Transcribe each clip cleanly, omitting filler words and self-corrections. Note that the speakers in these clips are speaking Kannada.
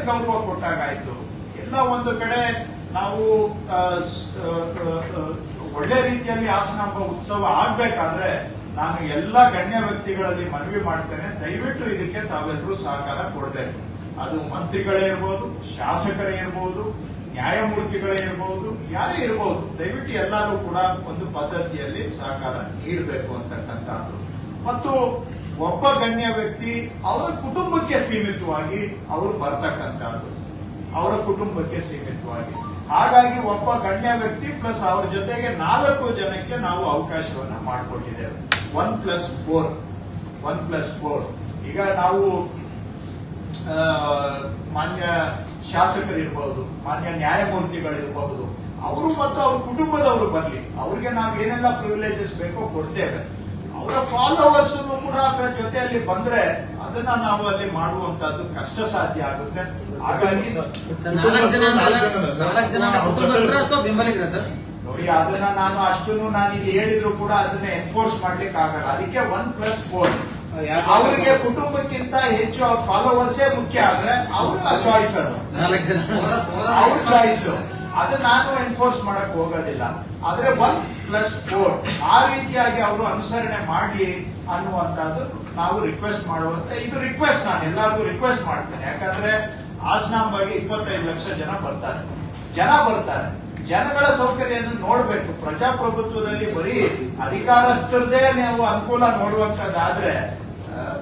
ಗೌರವ ಕೊಟ್ಟಾಗಾಯ್ತು. ಎಲ್ಲ ಒಂದು ಕಡೆ ನಾವು ಒಳ್ಳೆ ರೀತಿಯಲ್ಲಿ ಹಾಸನಾಂಬ ಉತ್ಸವ ಆಗ್ಬೇಕಾದ್ರೆ ನಾನು ಎಲ್ಲ ಗಣ್ಯ ವ್ಯಕ್ತಿಗಳಲ್ಲಿ ಮನವಿ ಮಾಡ್ತೇನೆ, ದಯವಿಟ್ಟು ಇದಕ್ಕೆ ತಾವೆಲ್ಲರೂ ಸಹಕಾರ ಕೊಡಬೇಕು. ಅದು ಮಂತ್ರಿಗಳೇ ಇರ್ಬೋದು, ಶಾಸಕರೇ ಇರ್ಬೋದು, ನ್ಯಾಯಮೂರ್ತಿಗಳೇ ಇರ್ಬೋದು, ಯಾರೇ ಇರ್ಬೋದು, ದಯವಿಟ್ಟು ಎಲ್ಲರೂ ಕೂಡ ಒಂದು ಪದ್ಧತಿಯಲ್ಲಿ ಸಹಕಾರ ನೀಡಬೇಕು ಅಂತಕ್ಕಂಥದ್ದು. ಮತ್ತು ಒಬ್ಬ ಗಣ್ಯ ವ್ಯಕ್ತಿ ಅವರ ಕುಟುಂಬಕ್ಕೆ ಸೀಮಿತವಾಗಿ ಅವರು ಬರ್ತಕ್ಕಂಥದ್ದು, ಅವರ ಕುಟುಂಬಕ್ಕೆ ಸೀಮಿತವಾಗಿ. ಹಾಗಾಗಿ ಒಬ್ಬ ಗಣ್ಯ ವ್ಯಕ್ತಿ ಪ್ಲಸ್ ಅವ್ರ ಜೊತೆಗೆ 4 ಜನಕ್ಕೆ ನಾವು ಅವಕಾಶವನ್ನ ಮಾಡಿಕೊಟ್ಟಿದ್ದೇವೆ. 1+4. ಈಗ ನಾವು ಮಾನ್ಯ ಶಾಸಕರಿರ್ಬಹುದು, ಮಾನ್ಯ ನ್ಯಾಯಮೂರ್ತಿಗಳಿರಬಹುದು, ಅವರು ಮತ್ತು ಅವ್ರ ಕುಟುಂಬದವರು ಬರಲಿ, ಅವ್ರಿಗೆ ನಾವು ಏನೆಲ್ಲ ಪ್ರಿವಿಲೇಜಸ್ ಬೇಕೋ ಕೊಡ್ತೇವೆ. ಅವರ ಫಾಲೋವರ್ಸ್ ಕೂಡ ಅದರ ಜೊತೆಯಲ್ಲಿ ಬಂದ್ರೆ ಅದನ್ನ ನಾವು ಅಲ್ಲಿ ಮಾಡುವಂತದ್ದು ಕಷ್ಟ ಸಾಧ್ಯ ಆಗುತ್ತೆ. ಹಾಗಾಗಿ ನೋಡಿ, ಅದನ್ನ ನಾನು ಅಷ್ಟನ್ನು ನಾನು ಇಲ್ಲಿ ಹೇಳಿದ್ರು ಕೂಡ ಅದನ್ನ ಎನ್ಫೋರ್ಸ್ ಮಾಡ್ಲಿಕ್ಕೆ ಆಗಲ್ಲ. ಅದಕ್ಕೆ 1+4. ಅವರಿಗೆ ಕುಟುಂಬಕ್ಕಿಂತ ಹೆಚ್ಚು ಅವ್ರ ಫಾಲೋವರ್ಸೇ ಮುಖ್ಯ ಆದ್ರೆ ಅವ್ರ ಚಾಯ್ಸ್, ಅದು ಅವ್ರ ಚಾಯ್ಸ್, ಅದು ನಾನು ಎನ್ಫೋರ್ಸ್ ಮಾಡಕ್ ಹೋಗೋದಿಲ್ಲ. ಆದ್ರೆ 1+4 ಆ ರೀತಿಯಾಗಿ ಅವರು ಅನುಸರಣೆ ಮಾಡ್ಲಿ ಅನ್ನುವಂಥದ್ದು ನಾವು ರಿಕ್ವೆಸ್ಟ್ ಮಾಡುವಂತ, ಇದು ರಿಕ್ವೆಸ್ಟ್, ನಾನು ಎಲ್ಲರಿಗೂ ರಿಕ್ವೆಸ್ಟ್ ಮಾಡ್ತೇನೆ. ಯಾಕಂದ್ರೆ ಹಾಸನಾಂಬಾಗೆ 25 ಲಕ್ಷ ಜನ ಬರ್ತಾರೆ. ಜನಗಳ ಸೌಕರ್ಯವನ್ನು ನೋಡ್ಬೇಕು. ಪ್ರಜಾಪ್ರಭುತ್ವದಲ್ಲಿ ಬರೀ ಅಧಿಕಾರಸ್ಥರದೇ ನಾವು ಅನುಕೂಲ ನೋಡುವಂತದ್ದಾದ್ರೆ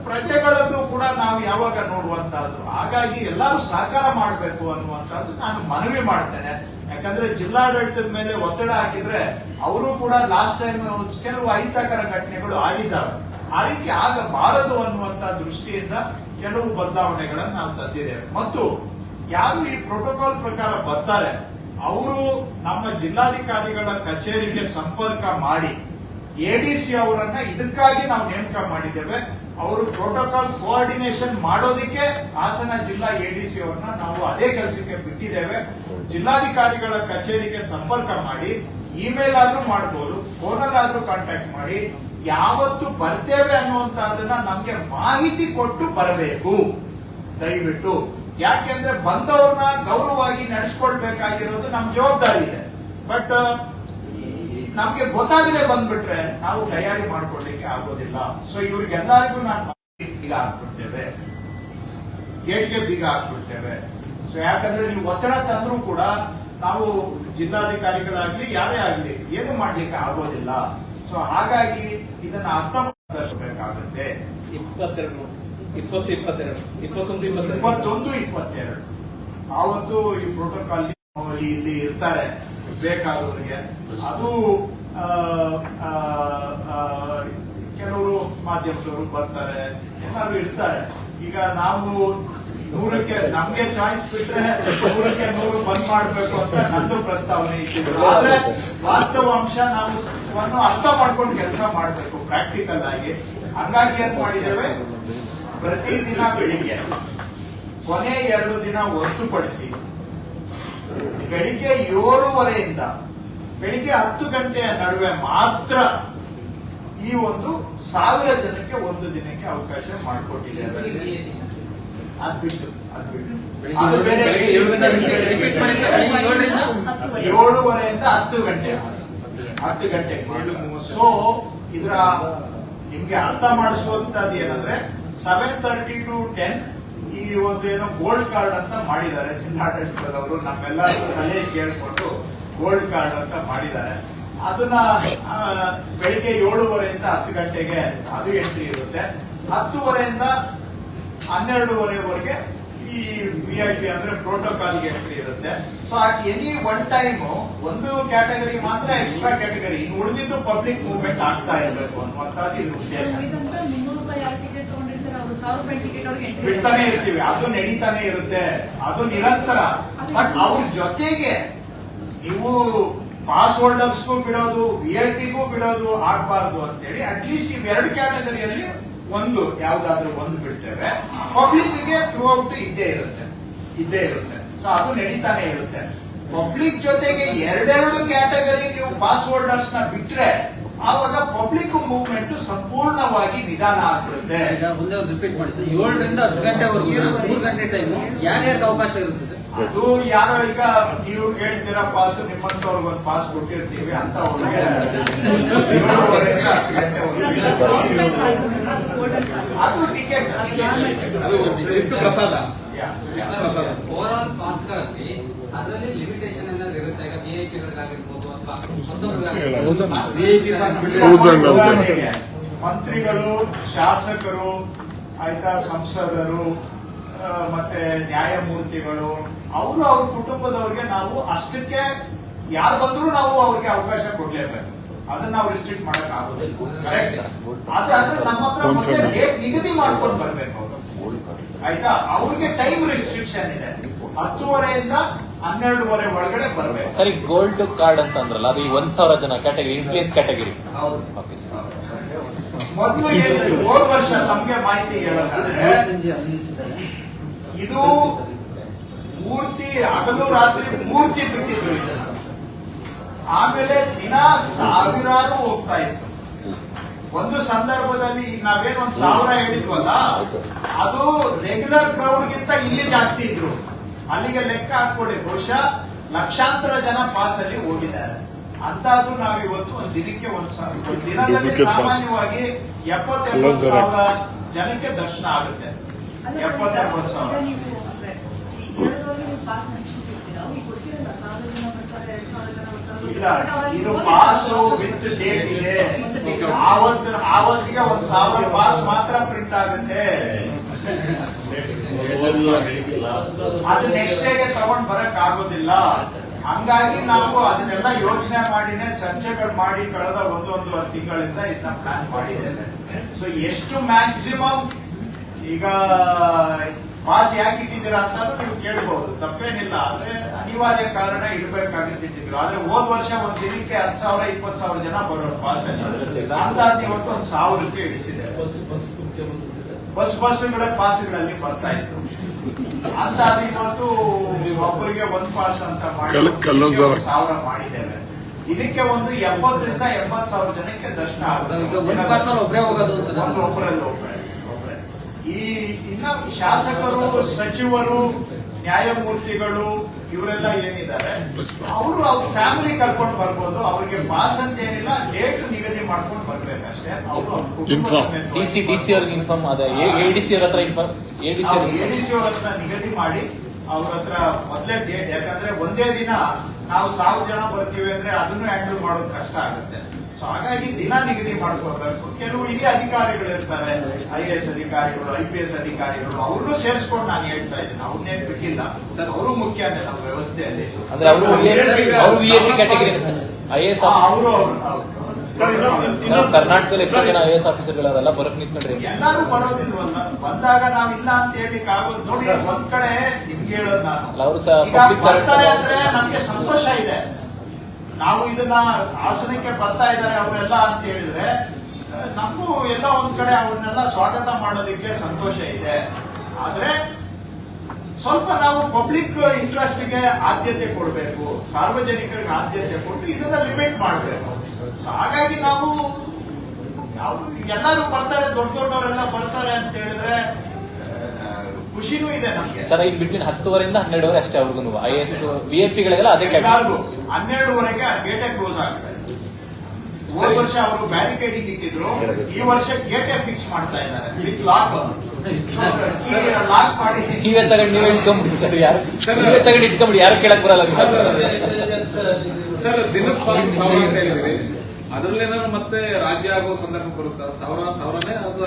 ಪ್ರಜೆಗಳದ್ದು ಕೂಡ ನಾವು ಯಾವಾಗ ನೋಡುವಂತಹದ್ದು. ಹಾಗಾಗಿ ಎಲ್ಲರೂ ಸಹಕಾರ ಮಾಡಬೇಕು ಅನ್ನುವಂಥದ್ದು ನಾನು ಮನವಿ ಮಾಡ್ತೇನೆ. ಯಾಕಂದ್ರೆ ಜಿಲ್ಲಾಡಳಿತದ ಮೇಲೆ ಒತ್ತಡ ಹಾಕಿದ್ರೆ ಅವರು ಕೂಡ ಲಾಸ್ಟ್ ಟೈಮ್ ಕೆಲವು ಅಹಿತಕರ ಘಟನೆಗಳು ಆಗಿದ್ದಾವೆ. ಆ ರೀತಿ ಆಗಬಾರದು ಅನ್ನುವಂತ ದೃಷ್ಟಿಯಿಂದ ಕೆಲವು ಬದಲಾವಣೆಗಳನ್ನು ನಾವು ತಂದಿದ್ದೇವೆ. ಮತ್ತು ಯಾರು ಈ ಪ್ರೋಟೋಕಾಲ್ ಪ್ರಕಾರ ಬರ್ತಾರೆ ಅವರು ನಮ್ಮ ಜಿಲ್ಲಾಧಿಕಾರಿಗಳ ಕಚೇರಿಗೆ ಸಂಪರ್ಕ ಮಾಡಿ ಎಡಿಸಿ ಅವರನ್ನ ಇದಕ್ಕಾಗಿ ನಾವು ನೇಮಕ ಮಾಡಿದ್ದೇವೆ. ಅವರು ಪ್ರೋಟೋಕಾಲ್ ಕೋಆರ್ಡಿನೇಷನ್ ಮಾಡೋದಕ್ಕೆ ಹಾಸನ ಜಿಲ್ಲಾ ಎಡಿಸಿ ಅವರನ್ನ ನಾವು ಅದೇ ಕೆಲಸಕ್ಕೆ ಬಿಟ್ಟಿದ್ದೇವೆ. ಜಿಲ್ಲಾಧಿಕಾರಿಗಳ ಕಚೇರಿಗೆ ಸಂಪರ್ಕ ಮಾಡಿ, ಇಮೇಲ್ ಆದ್ರೂ ಮಾಡಬಹುದು, ಫೋನಲ್ಲಾದ್ರೂ ಕಾಂಟ್ಯಾಕ್ಟ್ ಮಾಡಿ, ಯಾವತ್ತು ಬರ್ತೇವೆ ಅನ್ನುವಂತಹದನ್ನ ನಮ್ಗೆ ಮಾಹಿತಿ ಕೊಟ್ಟು ಬರಬೇಕು ದಯವಿಟ್ಟು. ಯಾಕೆಂದ್ರೆ ಬಂದವ್ರನ್ನ ಗೌರವವಾಗಿ ನಡೆಸ್ಕೊಳ್ಬೇಕಾಗಿರೋದು ನಮ್ ಜವಾಬ್ದಾರಿ ಇದೆ. ಬಟ್ ನಮ್ಗೆ ಗೊತ್ತಾಗದೆ ಬಂದ್ಬಿಟ್ರೆ ನಾವು ತಯಾರಿ ಮಾಡ್ಕೊಳ್ಳಿಕ್ಕೆ ಆಗೋದಿಲ್ಲ. ಸೊ ಇವ್ರಿಗೆಲ್ಲರಿಗೂ ನಾನು ಬೀಗ ಹಾಕ್ಬಿಡ್ತೇವೆ, ಗೇಟ್ಗೆ ಬೀಗ ಹಾಕ್ಬಿಡ್ತೇವೆ. ಸೊ ಯಾಕಂದ್ರೆ ನೀವು ಒತ್ತಡ ತಂದ್ರೂ ಕೂಡ ನಾವು ಜಿಲ್ಲಾಧಿಕಾರಿಗಳಾಗ್ಲಿ ಯಾರೇ ಆಗ್ಲಿ ಏನು ಮಾಡ್ಲಿಕ್ಕೆ ಆಗೋದಿಲ್ಲ. ಸೊ ಹಾಗಾಗಿ ಇದನ್ನ ಅರ್ಥ ಮಾಡಬೇಕಾಗುತ್ತೆ. 21-22 ಆವತ್ತು ಈ ಪ್ರೋಟೋಕಾಲ್ ಇಲ್ಲಿ ಇರ್ತಾರೆ ಬೇಕಾದವರಿಗೆ. ಅದು ಕೆಲವರು ಮಾಧ್ಯಮದವರು ಬರ್ತಾರೆ, ಎಲ್ಲರೂ ಇರ್ತಾರೆ. ಈಗ ನಾವು 100ಕ್ಕೆ ನಮ್ಗೆ ಚಾಯ್ಸ್ ಬಿಟ್ರೆ 100ಕ್ಕೆ 100 ಬಂದ್ ಮಾಡ್ಬೇಕು ಅಂತ ನಂದು ಪ್ರಸ್ತಾವನೆ ಇತ್ತು. ಆದ್ರೆ ವಾಸ್ತವಾಂಶ ನಾವು ಅರ್ಥ ಮಾಡ್ಕೊಂಡು ಕೆಲಸ ಮಾಡ್ಬೇಕು ಪ್ರಾಕ್ಟಿಕಲ್ ಆಗಿ. ಹಂಗಾಗಿ ಏನ್ ಮಾಡಿದ್ದೇವೆ, ಪ್ರತಿದಿನ ಬೆಳಿಗ್ಗೆ ಕೊನೆ 2 ದಿನ ಹೊರತುಪಡಿಸಿ ಬೆಳಿಗ್ಗೆ 7:30ಯಿಂದ ಬೆಳಿಗ್ಗೆ 10 ಗಂಟೆಯ ನಡುವೆ ಮಾತ್ರ ಈ ಒಂದು 1000 ಜನಕ್ಕೆ ಒಂದು ದಿನಕ್ಕೆ ಅವಕಾಶ ಮಾಡಿಕೊಟ್ಟಿದ್ದೇವೆ. ಅದ್ಬಿಟ್ಟು ಅದು ಬೇರೆ 7:30ಯಿಂದ 10 ಗಂಟೆ. ಸೊ ಇದರ ನಿಮ್ಗೆ ಅರ್ಥ ಮಾಡಿಸುವಂತದ್ದು ಏನಂದ್ರೆ 7:30 to 10 ಈ ಒಂದು ಏನೋ ಗೋಲ್ಡ್ ಕಾರ್ಡ್ ಅಂತ ಮಾಡಿದ್ದಾರೆ ಜಿಲ್ಲಾಡಳಿತದವರು. ನಮ್ಮೆಲ್ಲರೂ ಸಲಹೆ ಕೇಳಿಕೊಂಡು ಗೋಲ್ಡ್ ಕಾರ್ಡ್ ಅಂತ ಮಾಡಿದ್ದಾರೆ. ಅದನ್ನ ಬೆಳಿಗ್ಗೆ 7:30ಯಿಂದ 10 ಗಂಟೆಗೆ ಅದು ಎಂಟ್ರಿ ಇರುತ್ತೆ. 10:30ಯಿಂದ 12:30ವರೆಗೆ ಈ VIP ಅಂದ್ರೆ ಪ್ರೋಟೋಕಾಲ್ಗೆ ಎಂಟ್ರಿ ಇರುತ್ತೆ. So at any one time ಒಂದು ಕ್ಯಾಟಗರಿ ಮಾತ್ರ ಎಕ್ಸ್ಟ್ರಾ ಕ್ಯಾಟಗರಿ, ಇನ್ನು ಉಳಿದಿದ್ದು ಪಬ್ಲಿಕ್ ಮೂವ್ಮೆಂಟ್ ಆಗ್ತಾ ಇರಬೇಕು ಅನ್ನುವಂಥದ್ದು ಇದು ಉದ್ದೇಶ. ಬಿಡ್ತಾನೆ ಇರ್ತೀವಿ, ಅದು ನಡೀತಾನೆ ಇರುತ್ತೆ, ಅದು ನಿರಂತರ. ಬಟ್ ಅವ್ರ ಜೊತೆಗೆ ನೀವು ಪಾಸ್ ಹೋಲ್ಡರ್ಸ್ಗೂ ಬಿಡೋದು, VIP-ಗೂ ಬಿಡೋದು ಆಗ್ಬಾರ್ದು ಅಂತೇಳಿ ಅಟ್ಲೀಸ್ಟ್ ಇವೆರಡು ಕ್ಯಾಟಗರಿಯಲ್ಲಿ ಒಂದು ಯಾವ್ದಾದ್ರು ಒಂದು ಬಿಡ್ತೇವೆ. ಪಬ್ಲಿಕ್ಗೆ ಥ್ರೂ ಔಟ್ ಇದ್ದೇ ಇರುತ್ತೆ. ಸೊ ಅದು ನಡೀತಾನೆ ಇರುತ್ತೆ. ಪಬ್ಲಿಕ್ ಜೊತೆಗೆ 2 ಕ್ಯಾಟಗರಿ ನೀವು ಪಾಸ್ ಹೋಲ್ಡರ್ಸ್ ನ ಬಿಟ್ರೆ ಆವಾಗ ಪಬ್ಲಿಕ್ ಮೂವ್ಮೆಂಟ್ ಸಂಪೂರ್ಣವಾಗಿ ನಿಧಾನ ಆಗ್ಬಿಡುತ್ತೆ. ಈಗ ಮುಂದೆ ಒಂದು ರಿಪೀಟ್ ಮಾಡಿ ಸರ್, 7 ರಿಂದ 10 ಗಂಟೆವರೆಗೂ 3 ಗಂಟೆ ಟೈಮು ಯಾರ್ಯಾರಿಗೆ ಅವಕಾಶ ಇರುತ್ತದೆ? ಅದು ಯಾರೋ ಈಗ ನೀವು ಕೇಳ್ತೀರಾ ಪಾಸ್, ನಿಮ್ಮಂತವ್ರಿಗೆ ಒಂದು ಪಾಸ್ ಕೊಟ್ಟಿರ್ತೀವಿ ಅಂತ ಅವ್ರಿಗೆ 7:30 ಅದು ಟಿಕೆಟ್, ಪ್ರಸಾದ. ಓವರ್ ಆಲ್ ಪಾಸ್ ಗಳಲ್ಲಿ ಅದರಲ್ಲಿ ಲಿಮಿಟೇಷನ್ ಏನಾದ್ರು ಇರುತ್ತೆ? ಈಗ ವಿಐಪಿಗಳಿಗಾಗಿರ್ಬೋದು ಅಥವಾ ಮಂತ್ರಿಗಳು, ಶಾಸಕರು, ಆಯ್ತಾ, ಸಂಸದರು, ಮತ್ತೆ ನ್ಯಾಯಮೂರ್ತಿಗಳು, ಅವರು ಅವ್ರ ಕುಟುಂಬದವ್ರಿಗೆ ನಾವು ಅಷ್ಟಕ್ಕೆ ಯಾರು ಬಂದ್ರು ನಾವು ಅವ್ರಿಗೆ ಅವಕಾಶ ಕೊಡ್ಲೇಬೇಕು. ಅದನ್ನ ನಾವು ರಿಸ್ಟ್ರಿಕ್ಟ್ ಮಾಡಕ್ ಆಗೋದಿಲ್ಲ. ಕರೆಕ್ಟ್. ಆದ್ರೆ ನಮ್ಮ ಹತ್ರ ಮತ್ತೆ ಡೇಟ್ ನಿಗದಿ ಮಾಡ್ಕೊಂಡು ಬರ್ಬೇಕು ಅವರು. ಆಯ್ತಾ, ಅವ್ರಿಗೆ ಟೈಮ್ ರಿಸ್ಟ್ರಿಕ್ಷನ್ ಇದೆ. 10:30 12:30 ಒಳಗಡೆ ಬರ್ಬೇಕು. ಸರಿ, ಗೋಲ್ಡ್ ಕಾರ್ಡ್ ಅಂತ ಅಂದ್ರಲ್ಲ, ಅದು 1,000 ಜನ ಕ್ಯಾಟಗರಿ, ಇನ್ಫ್ಲೂಯೆನ್ಸ್ ಕ್ಯಾಟಗರಿ. ಹೌದು. Okay sir. ಮೊದಲು ಏನು ಹೋದ ವರ್ಷ ನಮ್ಗೆ ಮಾಹಿತಿ ಹೇಳೋದಾದ್ರೆ ಇದು ಮೂರ್ತಿ ಹಗಲು ರಾತ್ರಿ ಮೂರ್ತಿ ಬಿಟ್ಟಿದ್ರು ಇದನ್ನ. ಆಮೇಲೆ ದಿನ ಸಾವಿರಾರು ಹೋಗ್ತಾ ಇತ್ತು. ಒಂದು ಸಂದರ್ಭದಲ್ಲಿ ನಾವೇನು 1,000 ಹೇಳಿದ್ವಲ್ಲ, ಅದು ರೆಗ್ಯುಲರ್ ಕ್ರೌಡ್ ಗಿಂತ ಇಲ್ಲಿ ಜಾಸ್ತಿ ಇದ್ರು. ಅಲ್ಲಿಗೆ ಲೆಕ್ಕ ಹಾಕೊಳ್ಳಿ, ಬಹುಶಃ ಲಕ್ಷಾಂತರ ಜನ ಪಾಸ್ ಅಲ್ಲಿ ಹೋಗಿದ್ದಾರೆ. ಅಂತದ್ದು ನಾವಿವತ್ತು ಒಂದು ದಿನಕ್ಕೆ ಒಂದು ದಿನದಲ್ಲಿ ಸಾಮಾನ್ಯವಾಗಿ 70-80,000 ಜನಕ್ಕೆ ದರ್ಶನ ಆಗುತ್ತೆ. 70-80,000. ಇಲ್ಲ, ಇದು ಪಾಸ್ ವಿತ್ ಡೇಟ್ ಇದೆ. ಆವತ್ತಿಗೆ 1,000 ಪಾಸ್ ಮಾತ್ರ ಪ್ರಿಂಟ್ ಆಗುತ್ತೆ. ಅದು ನೆಕ್ಸ್ಟ್ ಡೇಗೆ ತಗೊಂಡ್ ಬರಕ್ ಆಗೋದಿಲ್ಲ. ಹಂಗಾಗಿ ನಾವು ಅದನ್ನೆಲ್ಲ ಯೋಚನೆ ಮಾಡಿನೇ ಚರ್ಚೆಗಳು ಮಾಡಿ ಕಳೆದ ಒಂದೂವರೆ ತಿಂಗಳಿಂದ ಇದನ್ನ ಪ್ಲಾನ್ ಮಾಡಿದ್ದೇವೆ. ಸೊ ಎಷ್ಟು ಮ್ಯಾಕ್ಸಿಮಮ್ ಈಗ ಪಾಸ್ ಯಾಕೆ ಇಟ್ಟಿದ್ದೀರಾ ಅಂತ ನೀವು ಕೇಳ್ಬಹುದು, ತಪ್ಪೇನಿಲ್ಲ. ಆದ್ರೆ ಅನಿವಾರ್ಯ ಕಾರಣ ಇಡಬೇಕಾಗಿಟ್ಟಿದ್ರು. ಆದ್ರೆ ಹೋದ ವರ್ಷ ಒಂದ್ ದಿನಕ್ಕೆ 10,000 20,000 ಜನ ಬರೋರು ಪಾಸ್ ಅಲ್ಲಿ. ಅಂದಾಜು ಇವತ್ತು 1,000ಕ್ಕೆ ಇಳಿಸಿದೆ. ಬಸ್ಗಳ ಪಾಸ್ಗಳಲ್ಲಿ ಬರ್ತಾ ಇತ್ತು. ಅಂದಾಜು ಇವತ್ತು ಒಬ್ಬರಿಗೆ ಒಂದು ಪಾಸ್ ಅಂತ ಮಾಡಿ 1,000 ಮಾಡಿದ್ದೇವೆ. ಇದಕ್ಕೆ ಒಂದು 70,000-80,000 ಜನಕ್ಕೆ ದರ್ಶನ ಆಗುತ್ತೆ. ಒಬ್ಬರಲ್ಲಿ ಈ ಇನ್ನ ಶಾಸಕರು, ಸಚಿವರು, ನ್ಯಾಯಮೂರ್ತಿಗಳು ಇವರೆಲ್ಲ ಏನಿದ್ದಾರೆ ಅವರು ಅವ್ರ ಫ್ಯಾಮಿಲಿ ಕರ್ಕೊಂಡು ಬರ್ಬೋದು. ಅವ್ರಿಗೆ ಪಾಸ್ ಅಂತ ಏನಿಲ್ಲ, ಡೇಟ್ ನಿಗದಿ ಮಾಡ್ಕೊಂಡು ಬರ್ಬೇಕಷ್ಟೇ. ಅವರು ಡಿಸಿ ಅವ್ರಿಗೆ ಇನ್ಫಾರ್ಮ್ ಆದ, ಎಡಿಸಿ ಅವ್ರ ಹತ್ರ ನಿಗದಿ ಮಾಡಿ ಅವ್ರ ಹತ್ರ ಮೊದಲೇ ಡೇಟ್. ಯಾಕಂದ್ರೆ ಒಂದೇ ದಿನ ನಾವು 1,000 ಜನ ಬರ್ತೀವಿ ಅಂದ್ರೆ ಅದನ್ನು ಹ್ಯಾಂಡಲ್ ಮಾಡೋದು ಕಷ್ಟ ಆಗುತ್ತೆ. ಸೊ ಹಾಗಾಗಿ ದಿನ ನಿಗದಿ ಮಾಡ್ಕೋಬೇಕು. ಕೆಲವು ಹಿರಿಯ ಅಧಿಕಾರಿಗಳು ಇರ್ತಾರೆ, IAS ಅಧಿಕಾರಿಗಳು, IPS ಅಧಿಕಾರಿಗಳು, ಅವ್ರನ್ನೂ ಸೇರಿಸ್ಕೊಂಡು ನಾನು ಹೇಳ್ತಾ ಇದ್ದೀನಿ. ಅವ್ರನ್ನೇನು ಬಿಟ್ಟಿಲ್ಲ, ಅವರು ಮುಖ್ಯನೇ ನಮ್ಮ ವ್ಯವಸ್ಥೆಯಲ್ಲಿ. ಕರ್ನಾಟಕದಲ್ಲಿ ಎಷ್ಟೋ ಜನ IAS ಆಫೀಸರ್ಗಳೆಲ್ಲ ಬರಕ್ ನಿಂತ್ಕೊಂಡ್ರಿ. ಎಲ್ಲರೂ ಬರೋದಿಲ್ವಲ್ಲ, ಬಂದಾಗ ನಾವಿಲ್ಲ ಅಂತ ಹೇಳಿಕ್ ಆಗೋದು. ನೋಡಿ, ಒಂದ್ ಕಡೆ ನಿಮ್ಗೆ ಹೇಳೋದು ನಾನು, ಬರ್ತಾರೆ ಅಂದ್ರೆ ನಮ್ಗೆ ಸಂತೋಷ ಇದೆ. ನಾವು ಇದನ್ನ ಹಾಸನಕ್ಕೆ ಬರ್ತಾ ಇದ್ದಾರೆ ಅವರೆಲ್ಲ ಅಂತ ಹೇಳಿದ್ರೆ ನಮಗೂ ಎಲ್ಲ ಒಂದ್ ಕಡೆ ಅವ್ರನ್ನೆಲ್ಲ ಸ್ವಾಗತ ಮಾಡೋದಕ್ಕೆ ಸಂತೋಷ ಇದೆ. ಆದ್ರೆ ಸ್ವಲ್ಪ ನಾವು ಪಬ್ಲಿಕ್ ಇಂಟ್ರೆಸ್ಟ್ಗೆ ಆದ್ಯತೆ ಕೊಡಬೇಕು, ಸಾರ್ವಜನಿಕರಿಗೆ ಆದ್ಯತೆ ಕೊಟ್ಟು ಇದನ್ನ ಲಿಮಿಟ್ ಮಾಡಬೇಕು. ಹಾಗಾಗಿ ನಾವು ಎಲ್ಲರೂ ಬರ್ತಾರೆ, ದೊಡ್ಡವರೆಲ್ಲ ಬರ್ತಾರೆ ಅಂತ ಹೇಳಿದ್ರೆ ಖುಷಿನೂ ಇದೆ ನಮ್ಗೆ. ಸರ್, ಇಲ್ಲಿ ಬಿಟ್ವೀನ್ 10:30 12 ಅಷ್ಟೇ ಅವ್ರಿಗೂ IAS VIP-ಗಳಿಗೆಲ್ಲ ಅದೇ 12:30ಗೆ ಗೇಟೇ ಕ್ಲೋಸ್ ಆಗ್ತದೆ. ಹೋದ ವರ್ಷ ಅವರು ಬ್ಯಾರಿಕೇಡಿಂಗ್ ಇಟ್ಟಿದ್ರು, ಈ ವರ್ಷ ಗೇಟೇ ಫಿಕ್ಸ್ ಮಾಡ್ತಾ ಇದ್ದಾರೆ ವಿತ್ ಲಾಕ್. ಲಾಕ್ ಮಾಡಿ ನೀವೇ ನೀವೇ ಇಟ್ಕೊಂಡ್ಬಿಡಿ ಸರ್. ಯಾರು ನೀವೇ ತಗೊಂಡು ಇಟ್ಕೊಂಡ್ಬಿಡಿ, ಯಾರು ಕೇಳಕ್ ಬರಲ್ಲ ಸರ್. ದಿನಕ್ಕೆ ಪಾಸ್ 1,000 ಅಂತ ಹೇಳಿದ್ರಿ, ಅದ್ರಲ್ಲೇನಾದ್ರು ಮತ್ತೆ ರಾಜ್ಯ ಆಗೋ ಸಂದರ್ಭ ಬರುತ್ತಾ? 1,000ನೇ ಅಥವಾ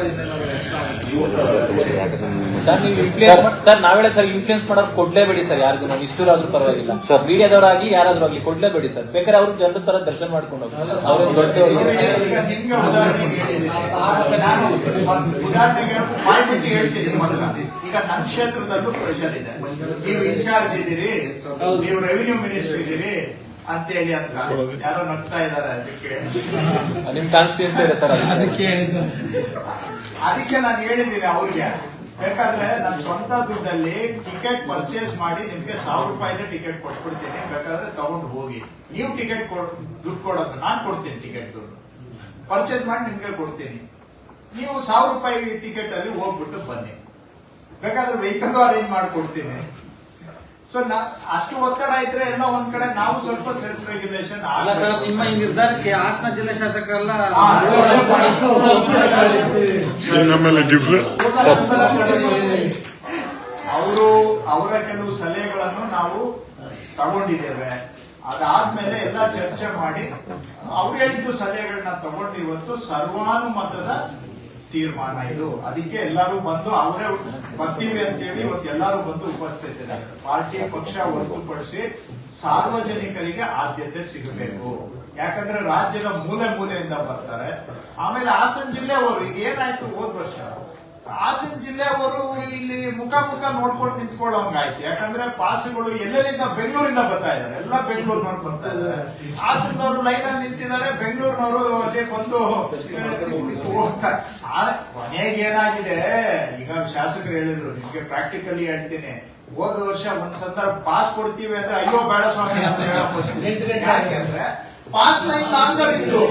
ಸರ್ ನೀವು ಇನ್ಫ್ಲೂಯೆನ್ಸ್ ಸರ್ ನಾವೇಳೆ ಸರ್ ಇನ್ಫ್ಲೂಯೆನ್ಸ್ ಮಾಡೋರು ಕೊಡ್ಲೇಬೇಡಿ ಸರ್. ಯಾರಿಗೂ ನಾವು ಇಷ್ಟರಾದ್ರೂ ಪರವಾಗಿಲ್ಲ ಸರ್, ಮೀಡಿಯಾದವರಾಗಿ ಯಾರಾದ್ರೂ ಆಗ್ಲಿ ಕೊಡ್ಲೇಬೇಡಿ ಸರ್. ಬೇಕಾದ್ರೆ ಅವ್ರು ಜನರ ತರ ದರ್ಶನ ಮಾಡ್ಕೊಂಡು ಹೋಗಿ. ಉದಾಹರಣೆಗೆ ಹೇಳ್ತೀನಿ, ಈಗ ನನ್ನ ಕ್ಷೇತ್ರದಲ್ಲೂ ಪ್ರೆಷರ್ ಇದೆ. ನೀವು ಇನ್ಚಾರ್ಜ್ ಇದ್ದೀರಿ, ನೀವು ರೆವಿನ್ಯೂ ಮಿನಿಸ್ಟರ್ ಇದ್ದೀರಿ ಅಂತೇಳಿ ಅಂತ ಯಾರೋ ನಗ್ತಾ ಇದ್ದಾರೆ. ನಿಮ್ ಕಾನ್ಸ್ಟಿಟ್ಯೂನ್ಸಿ ಇದೆ ಸರ್, ಅದಕ್ಕೆ ನಾನು ಹೇಳಿದ್ದೀನಿ ಅವ್ರಿಗೆ, ಬೇಕಾದ್ರೆ ನನ್ನ ಸ್ವಂತ ದುಡ್ಡಲ್ಲಿ ಟಿಕೆಟ್ ಪರ್ಚೇಸ್ ಮಾಡಿ ನಿಮ್ಗೆ 1,000 ರೂಪಾಯಿದೆ ಟಿಕೆಟ್ ಕೊಟ್ಬಿಡ್ತೀನಿ, ಬೇಕಾದ್ರೆ ತಗೊಂಡು ಹೋಗಿ. ನೀವು ಟಿಕೆಟ್ ದುಡ್ಡು ಕೊಡೋದು, ನಾನ್ ಕೊಡ್ತೀನಿ ಟಿಕೆಟ್ ದುಡ್ಡು. ಪರ್ಚೇಸ್ ಮಾಡಿ ನಿಮ್ಗೆ ಕೊಡ್ತೀನಿ, ನೀವು 1000 ರೂಪಾಯಿ ಟಿಕೆಟ್ ಅಲ್ಲಿ ಹೋಗ್ಬಿಟ್ಟು ಬನ್ನಿ, ಬೇಕಾದ್ರೆ ವೆಹಿಕಲ್ ಅರೇಂಜ್ ಮಾಡ್ಕೊಡ್ತೀನಿ. ಸೊ ಅಷ್ಟು ಒತ್ತಡ ಇದ್ರೆ ಎಲ್ಲ ಒಂದ್ ಕಡೆ ನಾವು ಸ್ವಲ್ಪ ಸೆಲ್ಫ್ ರೆಗ್ಯುಲೇಷನ್ ಅಲ್ಲ ಸರ್, ನಿಮ್ಮ ಈ ನಿರ್ಧಾರಕ್ಕೆ ಹಾಸನ ಜಿಲ್ಲೆ ಶಾಸಕರೆಲ್ಲ ನಮ್ಮಲ್ಲಿ ಡಿಫ್ರೆಂಟ್ ಅವರ ಕೆಲವು ಸಲಹೆಗಳನ್ನು ನಾವು ತಗೊಂಡಿದ್ದೇವೆ. ಅದಾದ್ಮೇಲೆ ಎಲ್ಲ ಚರ್ಚೆ ಮಾಡಿ ಅವ್ರು ಹೇಳಿದ್ದು ಸಲಹೆಗಳನ್ನ ತಗೊಂಡು ಇವತ್ತು ಸರ್ವಾನುಮತದ ತೀರ್ಮಾನ ಇದು. ಅದಕ್ಕೆ ಎಲ್ಲರೂ ಬಂದು ಅವರೇ ಬರ್ತೀವಿ ಅಂತೇಳಿ ಇವತ್ತು ಎಲ್ಲರೂ ಬಂದು ಉಪಸ್ಥಿತರಿದ್ದಾರೆ. ಪಾರ್ಟಿ ಪಕ್ಷ ಹೊರತುಪಡಿಸಿ ಸಾರ್ವಜನಿಕರಿಗೆ ಆದ್ಯತೆ ಸಿಗಬೇಕು. ಯಾಕಂದ್ರೆ ರಾಜ್ಯದ ಮೂಲೆ ಮೂಲೆಯಿಂದ ಬರ್ತಾರೆ. ಆಮೇಲೆ ಹಾಸನ ಜಿಲ್ಲೆಯವರು ಈಗ ಏನಾಯ್ತು, ಹೋದ ವರ್ಷ ಹಾಸನ ಜಿಲ್ಲೆಯವರು ಇಲ್ಲಿ ಮುಖ ನೋಡ್ಕೊಂಡು ನಿಂತ್ಕೊಳ್ಳೋಂಗಾಯ್ತು. ಯಾಕಂದ್ರೆ ಪಾಸ್ಗಳು ಎಲ್ಲೆಲ್ಲಿಂದ ಬೆಂಗಳೂರಿಂದ ಬರ್ತಾ ಇದ್ದಾರೆ, ಎಲ್ಲ ಬೆಂಗಳೂರು ನೋಡ್ಕೊಂತ ಇದ್ದಾರೆ. ಹಾಸನದವರು ಲೈನ್ ಅಲ್ಲಿ ನಿಂತಿದ್ದಾರೆ, ಬೆಂಗಳೂರಿನವರು ಅಲ್ಲೇ ಬಂದು ಹೋಗ್ತಾರೆ. ಕೊನೆಗೆ ಏನಾಗಿದೆ, ಈಗ ಶಾಸಕರು ಹೇಳಿದ್ರು, ನಿಮ್ಗೆ ಪ್ರಾಕ್ಟಿಕಲಿ ಹೇಳ್ತೀನಿ, ಹೋದ ವರ್ಷ ಒಂದ್ ಸಂದರ್ಭ ಪಾಸ್ ಕೊಡ್ತೀವಿ ಅಂದ್ರೆ ಅಯ್ಯೋ ಬೇಡ ಸ್ವಾಮಿ ಅಂತ ಹೇಳೋ ಪರಿಸ್ಥಿತಿ. ಯಾಕೆಂದ್ರೆ ಪಾಸ್ ಲೈನ್ ಲಾಂಗರ್ ಇತ್ತು,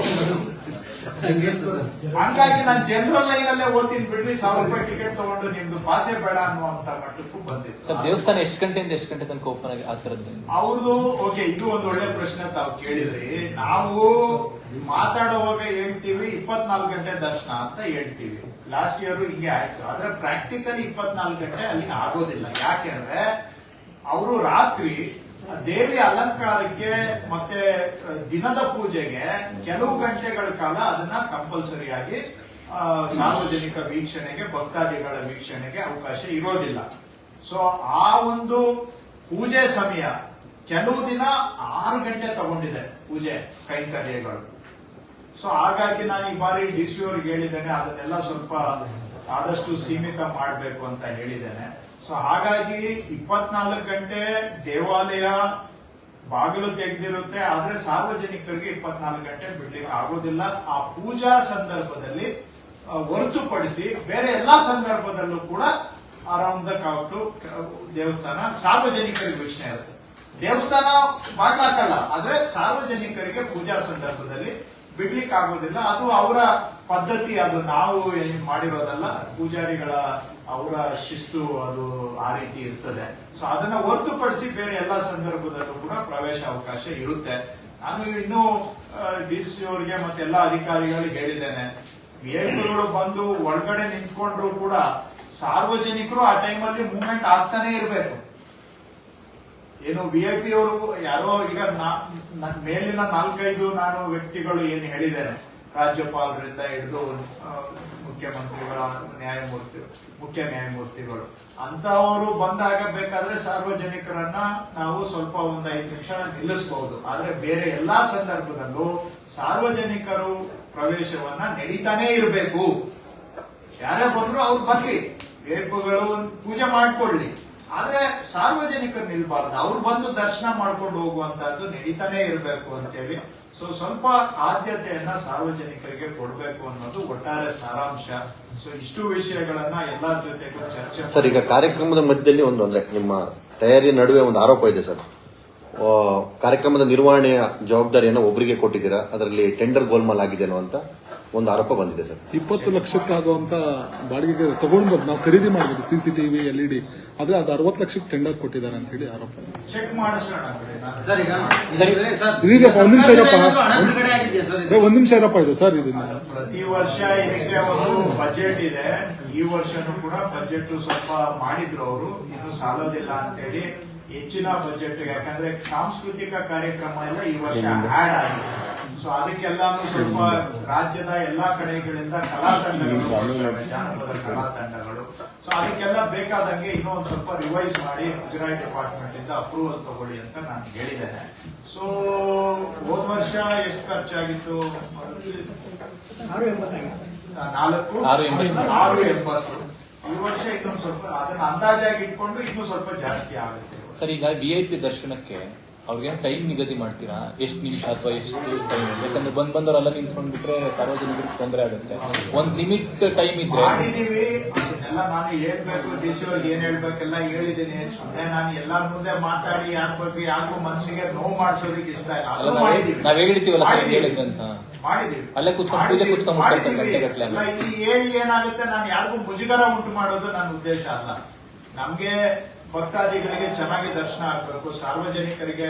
ಹಂಗಾಗಿ ನಾನು ಜನರಲ್ ಲೈನ್ ಅಲ್ಲೇ ಓದ್ತೀನಿ ಬಿಡ್ರಿ, 1000 ರೂಪಾಯಿ ಟಿಕೆಟ್ ತಗೊಂಡು ನಿಮ್ದು ಪಾಸೇ ಬೇಡ ಅನ್ನುವಂತ ಮಟ್ಟಕ್ಕೂ ಬಂದಿತ್ತು. ಸರ್ ದೇವಸ್ಥಾನ ಎಷ್ಟು ಗಂಟೆಯಿಂದ ಎಷ್ಟು ಗಂಟೆ ತನಕ ಓಪನ್ ಆಗಿ ಆಗ್ತಿರೋದು ಅವ್ರದ್ದು? ಓಕೆ, ಇದು ಒಂದು ಒಳ್ಳೆ ಪ್ರಶ್ನೆ ತಾವು ಕೇಳಿದ್ರಿ. ನಾವು ಮಾತಾಡುವಾಗ ಹೇಳ್ತೀವಿ 24 ಗಂಟೆ ದರ್ಶನ ಅಂತ ಹೇಳ್ತೀವಿ. ಲಾಸ್ಟ್ ಇಯರ್ ಹಿಂಗೆ ಆಯ್ತು. ಆದ್ರೆ ಪ್ರಾಕ್ಟಿಕಲಿ 24 ಗಂಟೆ ಅಲ್ಲಿ ಆಗೋದಿಲ್ಲ. ಯಾಕೆಂದ್ರೆ ಅವರು ರಾತ್ರಿ ದೇವಿ ಅಲಂಕಾರಕ್ಕೆ ಮತ್ತೆ ದಿನದ ಪೂಜೆಗೆ ಕೆಲವು ಗಂಟೆಗಳ ಕಾಲ ಅದನ್ನ ಕಂಪಲ್ಸರಿಯಾಗಿ ಸಾರ್ವಜನಿಕ ವೀಕ್ಷಣೆಗೆ, ಭಕ್ತಾದಿಗಳ ವೀಕ್ಷಣೆಗೆ ಅವಕಾಶ ಇರೋದಿಲ್ಲ. ಸೊ ಆ ಒಂದು ಪೂಜೆ ಸಮಯ ಕೆಲವು ದಿನ 6 ಗಂಟೆ ತಗೊಂಡಿದೆ ಪೂಜೆ ಕೈಂಕರ್ಯಗಳು. ಸೊ ಹಾಗಾಗಿ ನಾನು ಈ ಬಾರಿ DC ಅವ್ರಿಗೆ ಹೇಳಿದ್ದೇನೆ, ಅದನ್ನೆಲ್ಲ ಸ್ವಲ್ಪ ಆದಷ್ಟು ಸೀಮಿತ ಮಾಡಬೇಕು ಅಂತ ಹೇಳಿದ್ದೇನೆ. ಸೊ ಹಾಗಾಗಿ 24 ಗಂಟೆ ದೇವಾಲಯ ಬಾಗಿಲು ತೆಗೆದಿರುತ್ತೆ, ಆದ್ರೆ ಸಾರ್ವಜನಿಕರಿಗೆ 24 ಗಂಟೆ ಬಿಡ್ಲಿಕ್ಕೆ ಆಗೋದಿಲ್ಲ. ಆ ಪೂಜಾ ಸಂದರ್ಭದಲ್ಲಿ ಹೊರತುಪಡಿಸಿ ಬೇರೆ ಎಲ್ಲಾ ಸಂದರ್ಭದಲ್ಲೂ ಕೂಡ ಅರೌಂಡ್ ದ ಕ್ಲಾಕ್ ದೇವಸ್ಥಾನ ಸಾರ್ವಜನಿಕರಿಗೆ ವೀಕ್ಷಣೆ ಇರುತ್ತೆ. ದೇವಸ್ಥಾನ ಬಾಗ್ಲಾಕಲ್ಲ, ಆದ್ರೆ ಸಾರ್ವಜನಿಕರಿಗೆ ಪೂಜಾ ಸಂದರ್ಭದಲ್ಲಿ ಬಿಡ್ಲಿಕ್ಕೆ ಆಗೋದಿಲ್ಲ. ಅದು ಅವರ ಪದ್ಧತಿ, ಅದು ನಾವು ಮಾಡಿರೋದಲ್ಲ. ಪೂಜಾರಿಗಳ ಅವರ ಶಿಸ್ತು ಅದು ಆ ರೀತಿ ಇರ್ತದೆ. ಸೊ ಅದನ್ನ ಹೊರತುಪಡಿಸಿ ಬೇರೆ ಎಲ್ಲಾ ಸಂದರ್ಭದಲ್ಲೂ ಕೂಡ ಪ್ರವೇಶ ಅವಕಾಶ ಇರುತ್ತೆ. ನಾನು ಇನ್ನು DC ಅವರಿಗೆ ಮತ್ತೆ ಎಲ್ಲಾ ಅಧಿಕಾರಿಗಳಿಗೆ ಹೇಳಿದ್ದೇನೆ, ವಿಐಪಿಗಳು ಬಂದು ಒಳಗಡೆ ನಿಂತ್ಕೊಂಡ್ರು ಕೂಡ ಸಾರ್ವಜನಿಕರು ಆ ಟೈಮಲ್ಲಿ ಮೂವ್ಮೆಂಟ್ ಆಗ್ತಾನೆ ಇರಬೇಕು. ಏನು VIP ಅವರು ಯಾರೋ ಈಗ ಮೇಲಿನ 4-5 ನಾನು ವ್ಯಕ್ತಿಗಳು ಏನು ಹೇಳಿದ್ದೇನೆ, ರಾಜ್ಯಪಾಲರಿಂದ ಹಿಡಿದು ಮುಖ್ಯಮಂತ್ರಿಗಳ ಮುಖ್ಯ ನ್ಯಾಯಮೂರ್ತಿಗಳು ಅಂತವರು ಬಂದಾಗ ಬೇಕಾದ್ರೆ ಸಾರ್ವಜನಿಕರನ್ನ ನಾವು ಸ್ವಲ್ಪ ಒಂದು 5 ನಿಮಿಷ ನಿಲ್ಲಿಸಬಹುದು. ಆದ್ರೆ ಬೇರೆ ಎಲ್ಲಾ ಸಂದರ್ಭದಲ್ಲೂ ಸಾರ್ವಜನಿಕರು ಪ್ರವೇಶವನ್ನ ನಡೀತಾನೆ ಇರಬೇಕು. ಯಾರೇ ಬಂದ್ರು ಅವ್ರು ಬರ್ಲಿ, ವೇಪಗಳು ಪೂಜೆ ಮಾಡ್ಕೊಳ್ಳಿ, ಆದ್ರೆ ಸಾರ್ವಜನಿಕರು ನಿಲ್ಬಾರ್ದು. ಅವ್ರು ಬಂದು ದರ್ಶನ ಮಾಡ್ಕೊಂಡು ಹೋಗುವಂತಹದ್ದು ನಡೀತಾನೆ ಇರಬೇಕು ಅಂತೇಳಿ. ಸೊ ಸ್ವಲ್ಪ ಆದ್ಯತೆಯನ್ನ ಸಾರ್ವಜನಿಕರಿಗೆ ಕೊಡಬೇಕು ಅನ್ನೋದು ಒಟ್ಟಾರೆ ಸಾರಾಂಶ. ಸೊ ಇಷ್ಟು ವಿಷಯಗಳನ್ನ ಎಲ್ಲಾ ಜೊತೆಗೂ ಚರ್ಚೆ. ಸರ್, ಈಗ ಕಾರ್ಯಕ್ರಮದ ಮಧ್ಯದಲ್ಲಿ ಒಂದು ಅಂದ್ರೆ ನಿಮ್ಮ ತಯಾರಿ ನಡುವೆ ಒಂದು ಆರೋಪ ಇದೆ ಸರ್. ಕಾರ್ಯಕ್ರಮದ ನಿರ್ವಹಣೆಯ ಜವಾಬ್ದಾರಿಯನ್ನು ಒಬ್ಬರಿಗೆ ಕೊಟ್ಟಿದ್ದೀರಾ, ಅದರಲ್ಲಿ ಟೆಂಡರ್ ಗೋಲ್ಮಾಲ್ ಆಗಿದೆನೋ ಅಂತ ಒಂದು ಆರೋಪ ಬಂದಿದೆ ಸರ್. 20 ಲಕ್ಷಕ್ಕಾಗುವಂತ ಬಾಡಿಗೆಗೆ ತಗೊಂಡು ನಾವು ಖರೀದಿ ಮಾಡಬೇಕು CCTV LED, ಆದ್ರೆ ಅದು 60 ಲಕ್ಷಕ್ಕೆ ಟೆಂಡರ್ ಕೊಟ್ಟಿದ್ದಾರೆ ಅಂತ ಹೇಳಿ ಆರೋಪ ಇದೆ. ಚೆಕ್ ಮಾಡಿಸೋಣ. ಸರ್ ಈಗ ಈಗ ಒಂದ್ ನಿಮಿಷ ಇರಪ್ಪ, ಹಣ ಬಿಡುಗಡೆ ಆಗಿದೆಯಾ ಸರ್? ಒಂದ್ ನಿಮಿಷ ಇರಪ್ಪ ಇದು ಸರ್. ಇದನ್ನ ಪ್ರತಿ ವರ್ಷ ಇದಕ್ಕೆ ಒಂದು ಬಜೆಟ್ ಇದೆ. ಈ ವರ್ಷನೂ ಕೂಡ ಬಜೆಟ್ ಸ್ವಲ್ಪ ಮಾಡಿದ್ರು ಅವರು, ಇನ್ನು ಸಾಲೋದಿಲ್ಲ ಅಂತೇಳಿ ಹೆಚ್ಚಿನ ಬಜೆಟ್. ಯಾಕಂದ್ರೆ ಸಾಂಸ್ಕೃತಿಕ ಕಾರ್ಯಕ್ರಮ ಎಲ್ಲ ಈ ವರ್ಷ ಆಡ್ ಆಗಿದೆ. ಸೊ ಅದಕ್ಕೆಲ್ಲಾನು ಸ್ವಲ್ಪ ರಾಜ್ಯದ ಎಲ್ಲಾ ಕಡೆಗಳಿಂದ ಕಲಾ ತಂಡಗಳು, ಜಾನಪದ ಕಲಾ ತಂಡಗಳು, ಸೊ ಅದಕ್ಕೆಲ್ಲ ಬೇಕಾದಂಗೆ ಇನ್ನೂ ಒಂದು ಸ್ವಲ್ಪ ರಿವೈಸ್ ಮಾಡಿ ಮುಜರಾಯಿ ಡಿಪಾರ್ಟ್ಮೆಂಟ್ ಇಂದ ಅಪ್ರೂವಲ್ ತಗೊಳ್ಳಿ ಅಂತ ನಾನು ಹೇಳಿದ್ದೇನೆ. ಸೊ ಹೋದ ವರ್ಷ ಎಷ್ಟು ಖರ್ಚಾಗಿತ್ತು? 680. ಈ ವರ್ಷ ಇನ್ನೊಂದು ಸ್ವಲ್ಪ ಅದನ್ನ ಅಂದಾಜಾಗಿ ಇಟ್ಕೊಂಡು ಇನ್ನೂ ಸ್ವಲ್ಪ ಜಾಸ್ತಿ ಆಗುತ್ತೆ. ಸರ್, ಈಗ VIP ದರ್ಶನಕ್ಕೆ ಅವ್ರಿಗೆ ಟೈಮ್ ನಿಗದಿ ಮಾಡ್ತೀರಾ? ಎಷ್ಟು ನಿಮಿಷ ಅಥವಾ ಎಷ್ಟು ಟೈಮ್? ಯಾಕಂದ್ರೆ ಬಂದವರೆಲ್ಲ ನಿಂತ್ಕೊಂಡ್ಬಿಟ್ರೆ ಸಾರ್ವಜನಿಕರಿಗೆ ತೊಂದರೆ ಆಗುತ್ತೆ. ಒಂದ್ ಲಿಮಿಟ್ ಟೈಮ್ ಇದ್ರೆ ಮಾಡಿದೀವಿ. ಅದನ್ನೆಲ್ಲ ನಾನು ಹೇಳ್ಬೇಕು, DC ಅವ್ರಿಗೆ ಏನ್ ಹೇಳ್ಬೇಕೆಲ್ಲ ಹೇಳಿದ್ದೀನಿ. ಸುಮ್ಮನೆ ನಾನು ಎಲ್ಲಾರ ಮುಂದೆ ಮಾತಾಡಿ ಯಾರ ಬಗ್ಗೆ ಯಾರಿಗೂ ಮನಸ್ಸಿಗೆ ನೋವು ಮಾಡಿಸೋದಕ್ಕೆ ಇಷ್ಟ ಇಲ್ಲ. ನಾವ್ ಹೇಳಿರ್ತೀವಲ್ಲ ಸರ್, ಹೇಳಿದ್ವಿ ಅಂತ ಮಾಡಿದೀವಿ ಅಲ್ಲೇ ಕೂತ್ಕೊಂಡು ಪೂಜೆ ಕೂತ್ಕೊಂಡು ಮಾಡಿದೀವಿ. ಗಂಟೆಗಟ್ಟಲೆ. ಅಲ್ಲ, ಇಲ್ಲಿ ಹೇಳಿ ಏನಾಗುತ್ತೆ, ನಾನು ಯಾರಿಗೂ ಮುಜುಗರ ಉಂಟು ಮಾಡೋದು ನನ್ನ ಉದ್ದೇಶ ಅಲ್ಲ. ನಮ್ಗೆ ಭಕ್ತಾದಿಗಳಿಗೆ ಚೆನ್ನಾಗಿ ದರ್ಶನ ಆಗ್ಬೇಕು, ಸಾರ್ವಜನಿಕರಿಗೆ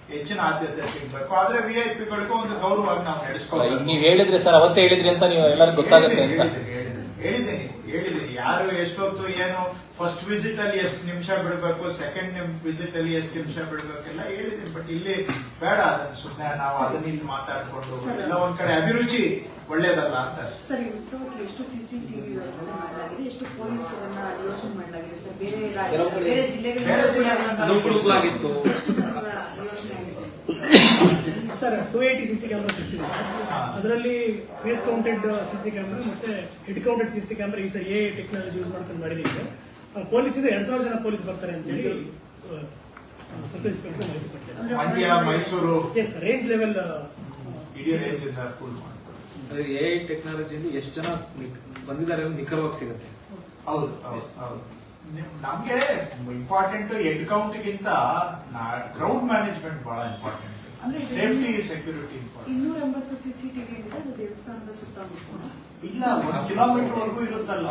ಹೆಚ್ಚಿನ ಆದ್ಯತೆ ಸಿಗ್ಬೇಕು. ಆದ್ರೆ ವಿಐಪಿಗಳಿಗೂ ಒಂದು ಗೌರವವಾಗಿ ನಾವು ನಡೆಸ್ಕೊಳ್ಳೋದು. ನೀವ್ ಹೇಳಿದ್ರಿ ಸರ್, ಅವತ್ತೇ ಹೇಳಿದ್ರಿ ಅಂತ ನೀವು ಎಲ್ಲರಿಗೂ ಗೊತ್ತಾಗುತ್ತೆ ಅಂತ. ಹೇಳಿದ್ದೀನಿ ಯಾರು ಎಷ್ಟೊತ್ತು ಏನು ಫಸ್ಟ್ ವಿಸಿಟ್ ಅಲ್ಲಿ ಎಷ್ಟು ನಿಮಿಷ ಬಿಡಬೇಕು, ಸೆಕೆಂಡ್ ವಿಸಿಟ್ ಅಲ್ಲಿ ಎಷ್ಟು ನಿಮಿಷ ಬಿಡಬೇಕೆಲ್ಲ ಹೇಳಿದ್ದೀನಿ. ಬಟ್ ಇಲ್ಲಿ ಬೇಡ, ಅದನ್ನ ಸುಮ್ಮನೆ ನಾವು ಅದನ್ನ ಇಲ್ಲಿ ಮಾತಾಡ್ಕೊಂಡು ಎಲ್ಲ ಒಂದ್ ಕಡೆ ಅಭಿರುಚಿ ಒಳ್ಳೇದಲ್ಲ ಅಂತ ಅಷ್ಟೇ. ಸರ್, ಈ ಉತ್ಸವಕ್ಕೆ ಎಷ್ಟು ಸಿಸಿಟಿವಿ ವ್ಯವಸ್ಥೆ ಮಾಡಲಾಗಿದೆ, ಎಷ್ಟು ಪೊಲೀಸರನ್ನ ಯೋಜನೆ ಮಾಡಲಾಗಿದೆ ಸರ್? ಬೇರೆ ಬೇರೆ ಜಿಲ್ಲೆಗಳಿಂದ ಅನುಕೂಲವಾಗಿತ್ತು. ಎಷ್ಟು ಜನರ ಯೋಜನೆ ಆಗಿದೆ ಸರ್? 280 ಸಿಸಿ ಕ್ಯಾಮೆರಾ ಸಿಕ್ಸಿದೆ. ಅದರಲ್ಲಿ ಫೇಸ್ ಕೌಂಟೆಡ್ ಸಿಸಿ ಕ್ಯಾಮೆರಾ ಮತ್ತೆ ಹೆಡ್ ಕೌಂಟೆಡ್ ಸಿಸಿ ಕ್ಯಾಮೆರಾ ಈ ಸರ್ ಎ ಟೆಕ್ನಾಲಜಿ ಯೂಸ್ ಮಾಡ್ಕೊಂಡು ಮಾಡಿದ್ದೀವಿ ಸರ್. ಪೊಲೀಸ್ ಇದೆ, 2000 ಜನ ಪೊಲೀಸ್ ಬರ್ತಾರೆ ಅಂತೇಳಿ ಸಬ್ ಇನ್ಸ್ಪೆಕ್ಟರ್ ಮಾಹಿತಿ ಕೊಟ್ಟಿದ್ದಾರೆ. Mandya, Mysuru yes sir, range level ಇಡೀ ರೇಂಜ್ ಫುಲ್ ಮಾಡ್ತಾರೆ. ಎಐ ಟೆಕ್ನಾಲಜಿಯಿಂದ ಎಷ್ಟು ಜನ ಬಂದಿದ್ದಾರೆ ಅಂತ ನಿಖರವಾಗಿ ಸಿಗುತ್ತೆ. ಹೌದು ಹೌದು ಹೌದು. ನಮ್ಗೆ ಇಂಪಾರ್ಟೆಂಟ್ ಹೆಡ್ ಕೌಂಟ್ ಗಿಂತ ಕ್ರೌಡ್ ಮ್ಯಾನೇಜ್ಮೆಂಟ್ ಬಹಳ ಇಂಪಾರ್ಟೆಂಟ್. ಅಂದ್ರೆ ಸೇಫ್ಟಿ ಸೆಕ್ಯೂರಿಟಿ ಇಂಪಾರ್ಟೆಂಟ್. 280 ಸಿಸಿಟಿವಿ ಅಂತ ಅದು ದೇವಸ್ಥಾನದ ಸುತ್ತಮುತ್ತ ಇಲ್ಲ, 1 ಕಿಲೋಮೀಟರ್ ವರ್ಗೂ ಇರುತ್ತಲ್ಲ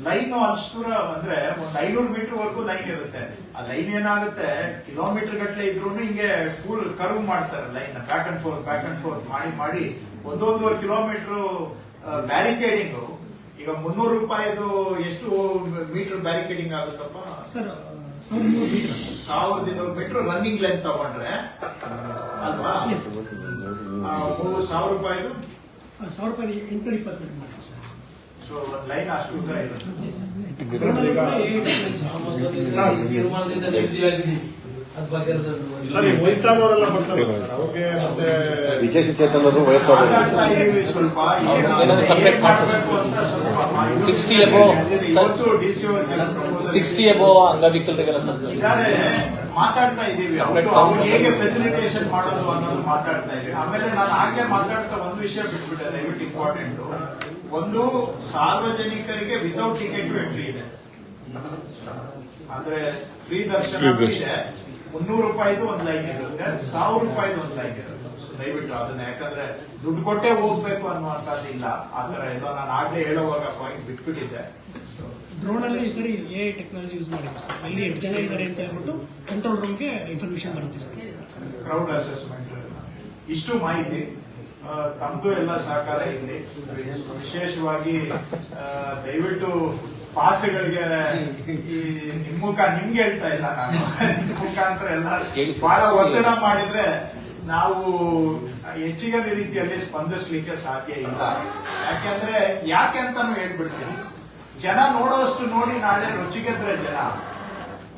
ಲೈನ್. ಅಷ್ಟು ದೂರ ಅಂದ್ರೆ ಒಂದು 500 ಮೀಟರ್ ವರ್ಗೂ ಲೈನ್ ಇರುತ್ತೆ. ಆ ಲೈನ್ ಏನಾಗುತ್ತೆ, ಕಿಲೋಮೀಟರ್ ಗಟ್ಟಲೆ ಇದ್ರು ಹಿಂಗೆ ಕೂಲ್ ಕರ್ವ್ ಮಾಡ್ತಾರೆ ಲೈನ್, ಬ್ಯಾಕ್ ಅಂಡ್ ಫೋರ್ತ್ ಮಾಡಿ 1.5 ಕಿಲೋಮೀಟರ್ ಬ್ಯಾರಿಕೇಡಿಂಗ್. ಈಗ 300 ರೂಪಾಯಿದು ಎಷ್ಟು ಮೀಟರ್ ಬ್ಯಾರಿಕೇಡಿಂಗ್ ಆಗುತ್ತಪ್ಪ sir? 1200 metre. 1200 metre running length ತಗೊಂಡ್ರೆ ಅಲ್ವಾ? 1000 ರೂಪಾಯಿದು 1000 ರೂಪಾಯಿ 820 ಮೀಟರ್ ಮಾಡ್ತೀವಿ ಸರ್. ಸೊ ಒಂದು ಲೈನ್ ಅಷ್ಟು ಉದ್ದ ಇರುತ್ತೆ. ತೀರ್ಮಾನದಿಂದ ನೆಮ್ಮದಿಯಾಗಿದ್ದೀವಿ. ಸರ್, ಈ ವಯಸ್ಸಾದವರೆಲ್ಲ ಬರ್ತಾರೆ ಸರ್, ಅವ್ರಿಗೆ ಮತ್ತೆ ವಿಶೇಷ ಚೇತನರು ವಯಸ್ಸಾದವರು ಮಾತಾಡ್ತಾ ಇದೀವಿ ಸ್ವಲ್ಪ. ಏನಾದ್ರು separate ಮಾಡಬೇಕು ಅಂತ ಸ್ವಲ್ಪ ಮಾಹಿತಿ 60 above ಇವತ್ತು DC ಅವ್ರಿಗೆ proposal 60 above ಅಂಗವಿಕಲರಿಗೆಲ್ಲ ಸರ್ ಇದ್ದಾರೆ, ಮಾತಾಡ್ತಾ ಇದೀವಿ. ಅವ್ರು ಹೇಗೆ ಫೆಸಿಲಿಟೇಷನ್ ಮಾಡೋದು ಅನ್ನೋದು ಮಾತಾಡ್ತಾ ಇದೀವಿ. ಆಮೇಲೆ ನಾನು ಆಗ್ಲೇ ಮಾತಾಡ್ತಾ ಒಂದು ವಿಷಯ ಬಿಟ್ಬಿಟ್ಟೆ, ದಯವಿಟ್ಟು ಇಂಪಾರ್ಟೆಂಟ್. ಒಂದು, ಸಾರ್ವಜನಿಕರಿಗೆ ವಿತೌಟ್ ಟಿಕೆಟ್ ಎಂಟ್ರಿ ಇದೆ. ಅಂದ್ರೆ ಫ್ರೀ ದರ್ಶನ ಇದೆ. 300 ರೂಪಾಯಿದು ಒಂದು ಲೈನ್ ಇರುತ್ತೆ, 1000 ರೂಪಾಯಿದು ಒಂದು ಲೈನ್ ಇರುತ್ತೆ. ದಯವಿಟ್ಟು ಅದನ್ನ, ಯಾಕಂದ್ರೆ ದುಡ್ಡು ಕೊಟ್ಟೆ ಹೋಗ್ಬೇಕು ಅನ್ನುವಂಥದ್ದು ಇಲ್ಲ. ಆತರ ಏನೋ ನಾನು ಆಗ್ಲೇ ಹೇಳುವಾಗ ಪಾಯಿಂಟ್ ಬಿಟ್ಬಿಟ್ಟಿದ್ದೆ. ಡ್ರೋನ್ ಅಲ್ಲಿ ಸರಿ ಎ ಟೆಕ್ನಾಲಜಿ ಯೂಸ್ ಮಾಡಿದ್ವಿ ಸರ್. ಅಲ್ಲಿ ಎಷ್ಟು ಜನ ಇದ್ದಾರೆ ಅಂತ ಹೇಳ್ಬಿಟ್ಟು ಕಂಟ್ರೋಲ್ ರೂಮ್ಗೆ ಇನ್ಫಾರ್ಮೇಶನ್ ಬರುತ್ತೆ ಸರ್. ಕ್ರೌಡ್ ಅಸೆಸ್ಮೆಂಟ್ ಇಷ್ಟು ಮಾಹಿತಿ ತಮ್ದು ಎಲ್ಲ ಸಹಕಾರ ಇಲ್ಲಿ. ವಿಶೇಷವಾಗಿ ದಯವಿಟ್ಟು ಪಾಸ್ಗಳಿಗೆ ಈ ನಿಮ್ಗೆ ಹೇಳ್ತಾ ಇಲ್ಲ ನಾನು, ಮುಖಾಂತರ ಎಲ್ಲ ಬಹಳ ಒತ್ತಡ ಮಾಡಿದ್ರೆ ನಾವು ಹೆಚ್ಚಿನ ರೀತಿಯಲ್ಲಿ ಸ್ಪಂದಿಸ್ಲಿಕ್ಕೆ ಸಾಧ್ಯ ಇಲ್ಲ. ಯಾಕೆ ಅಂತಾನು ಹೇಳ್ಬಿಡ್ತೀನಿ. ಜನ ನೋಡೋಷ್ಟು ನೋಡಿ ನಾಳೆ ರುಚಿಗೆದ್ರೆ ಜನ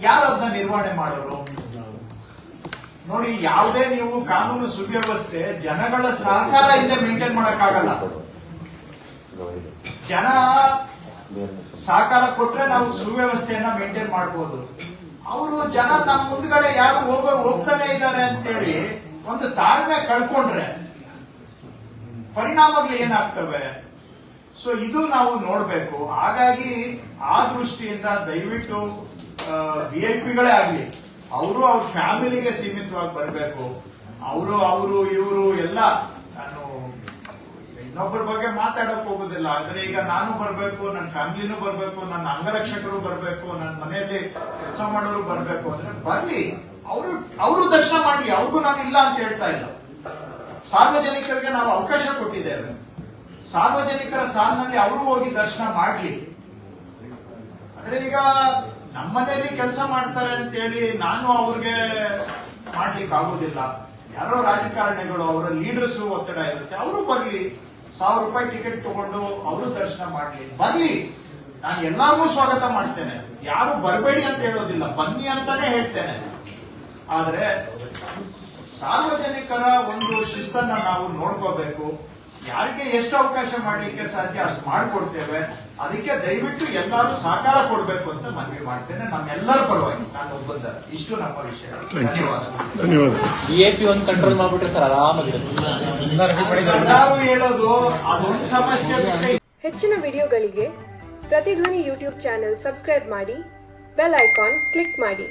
ಯಾರು ಅದನ್ನ ನಿರ್ವಹಣೆ ಮಾಡೋರು? ನೋಡಿ, ಯಾವುದೇ ನೀವು ಕಾನೂನು ಸುವ್ಯವಸ್ಥೆ ಜನಗಳ ಸಹಕಾರ ಇಂದ ಮೇಂಟೈನ್ ಮಾಡಕ್ಕಾಗಲ್ಲ. ಜನ ಸಹಕಾರ ಕೊಟ್ರೆ ನಾವು ಸುವ್ಯವಸ್ಥೆಯನ್ನ ಮೇಂಟೈನ್ ಮಾಡಬಹುದು. ಅವರು ಜನ ನಮ್ಮ ಮುಂದ್ಗಡೆ ಯಾರು ಹೋಗ್ತಾನೆ ಇದ್ದಾರೆ ಅಂತೇಳಿ ಒಂದು ತಾಳ್ಮೆ ಕಳ್ಕೊಂಡ್ರೆ ಪರಿಣಾಮಗಳು ಏನಾಗ್ತವೆ? ಸೊ ಇದು ನಾವು ನೋಡ್ಬೇಕು. ಹಾಗಾಗಿ ಆ ದೃಷ್ಟಿಯಿಂದ ದಯವಿಟ್ಟು ವಿಐಪಿಗಳೇ ಆಗ್ಲಿ, ಅವರು ಅವ್ರ ಫ್ಯಾಮಿಲಿಗೆ ಸೀಮಿತವಾಗಿ ಬರಬೇಕು. ಅವರು ಇವರು ಎಲ್ಲ, ನಾನು ಇನ್ನೊಬ್ಬರ ಬಗ್ಗೆ ಮಾತಾಡಕ್ ಹೋಗುದಿಲ್ಲ. ಆದ್ರೆ ಈಗ ನಾನು ಬರ್ಬೇಕು, ನನ್ನ ಫ್ಯಾಮಿಲಿನೂ ಬರ್ಬೇಕು, ನನ್ನ ಅಂಗರಕ್ಷಕರು ಬರ್ಬೇಕು, ನನ್ನ ಮನೆಯಲ್ಲಿ ಕೆಲಸ ಮಾಡೋರು ಬರ್ಬೇಕು ಅಂದ್ರೆ ಬರ್ಲಿ, ಅವರು ದರ್ಶನ ಮಾಡ್ಲಿ. ಅವ್ರಿಗೂ ನಾನು ಇಲ್ಲ ಅಂತ ಹೇಳ್ತಾ ಇಲ್ಲ. ಸಾರ್ವಜನಿಕರಿಗೆ ನಾವು ಅವಕಾಶ ಕೊಟ್ಟಿದ್ದೇವೆ. ಸಾರ್ವಜನಿಕರ ಸಾಲಿನಲ್ಲಿ ಅವರು ಹೋಗಿ ದರ್ಶನ ಮಾಡ್ಲಿ. ಆದ್ರೆ ಈಗ ನಮ್ಮನೇಲಿ ಕೆಲಸ ಮಾಡ್ತಾರೆ ಅಂತೇಳಿ ನಾನು ಅವ್ರಿಗೆ ಮಾಡ್ಲಿಕ್ಕೆ ಆಗೋದಿಲ್ಲ. ಯಾರೋ ರಾಜಕಾರಣಿಗಳು, ಅವರ ಲೀಡರ್ಸ್ ಒತ್ತಡ ಇರುತ್ತೆ, ಅವರು ಬರ್ಲಿ, 1000 ರೂಪಾಯಿ ಟಿಕೆಟ್ ತಗೊಂಡು ಅವರು ದರ್ಶನ ಮಾಡ್ಲಿ, ಬರ್ಲಿ. ನಾನು ಎಲ್ಲಾರ್ಗೂ ಸ್ವಾಗತ ಮಾಡ್ತೇನೆ, ಯಾರು ಬರಬೇಡಿ ಅಂತ ಹೇಳೋದಿಲ್ಲ, ಬನ್ನಿ ಅಂತಾನೆ ಹೇಳ್ತೇನೆ. ಆದ್ರೆ ಸಾರ್ವಜನಿಕರ ಒಂದು ಶಿಸ್ತನ್ನ ನಾವು ನೋಡ್ಕೋಬೇಕು. ಯಾರಿಗೆ ಎಷ್ಟು ಅವಕಾಶ ಮಾಡ್ಲಿಕ್ಕೆ ಸಾಧ್ಯ ಅಷ್ಟು ಮಾಡ್ಕೊಡ್ತೇವೆ. ಅದಕ್ಕೆ ದಯವಿಟ್ಟು ಎಲ್ಲರೂ ಸಹಕಾರ ಕೊಡ್ಬೇಕು ಅಂತ ಮನವಿ ಮಾಡ್ತೇನೆ, ನಮ್ಮೆಲ್ಲರ ಪರವಾಗಿ. ನಾನು ಒಬ್ಬಂದ ಇಷ್ಟು ನಮ್ಮ ವಿಷಯ. ಧನ್ಯವಾದ. ವಿಐಪಿ ಒಂದು ಕಂಟ್ರೋಲ್ ಮಾಡ್ಬಿಟ್ರೆ ಸರ್ ಆರಾಮಾಗಿರುತ್ತೆ. ನಾವು ಹೇಳೋದು ಅದೊಂದು ಸಮಸ್ಯೆ. ಹೆಚ್ಚಿನ ವಿಡಿಯೋಗಳಿಗೆ ಪ್ರತಿಧ್ವನಿ ಯೂಟ್ಯೂಬ್ ಚಾನೆಲ್ ಸಬ್ಸ್ಕ್ರೈಬ್ ಮಾಡಿ, ಬೆಲ್ ಐಕಾನ್ ಕ್ಲಿಕ್ ಮಾಡಿ.